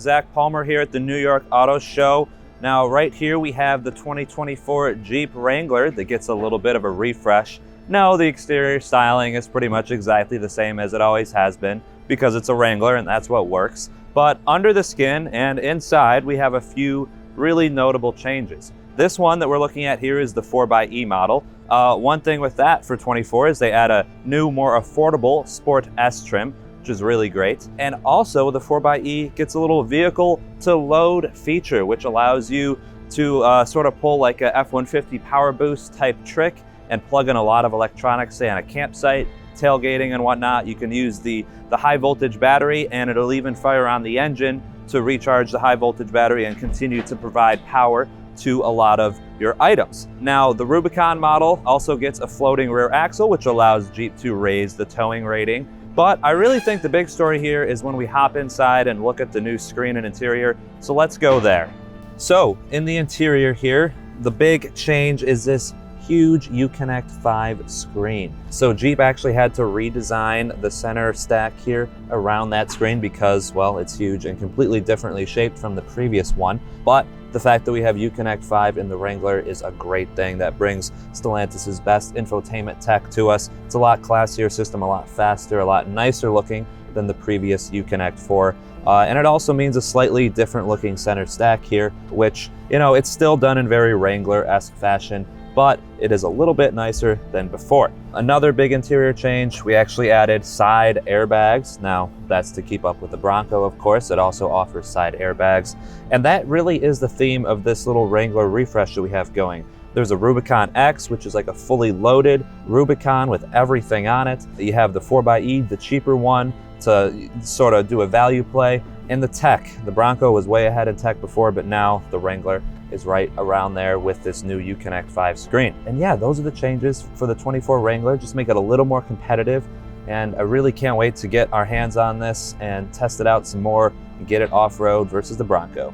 Zach Palmer here at the New York Auto Show. Now right here we have the 2024 Jeep Wrangler that gets a little bit of a refresh. No, the exterior styling is pretty much exactly the same as it always has been because it's a Wrangler and that's what works. But under the skin and inside we have a few really notable changes. This one that we're looking at here is the 4xe model. One thing with that for 24 is they add a new, more affordable Sport S trim, which is really great. And also the 4xe gets a little vehicle to load feature, which allows you to sort of pull like a F-150 power boost type trick and plug in a lot of electronics, say on a campsite, tailgating and whatnot. You can use the high voltage battery and it'll even fire on the engine to recharge the high voltage battery and continue to provide power to a lot of your items. Now, the Rubicon model also gets a floating rear axle, which allows Jeep to raise the towing rating. But I really think the big story here is when we hop inside and look at the new screen and interior. So let's go there. So in the interior here, the big change is this huge Uconnect 5 screen. So Jeep actually had to redesign the center stack here around that screen because, well, it's huge and completely differently shaped from the previous one. But the fact that we have Uconnect 5 in the Wrangler is a great thing that brings Stellantis's best infotainment tech to us. It's a lot classier system, a lot faster, a lot nicer looking than the previous Uconnect 4. And it also means a slightly different looking center stack here, which, you know, it's still done in very Wrangler-esque fashion, but it is a little bit nicer than before. Another big interior change, we actually added side airbags. Now, that's to keep up with the Bronco, of course. It also offers side airbags. And that really is the theme of this little Wrangler refresh that we have going. There's a Rubicon X, which is like a fully loaded Rubicon with everything on it. You have the 4xe, the cheaper one, to sort of do a value play. And the tech, the Bronco was way ahead in tech before, but now the Wrangler is right around there with this new Uconnect 5 screen. And yeah, those are the changes for the 24 Wrangler, just make it a little more competitive. And I really can't wait to get our hands on this and test it out some more and get it off-road versus the Bronco.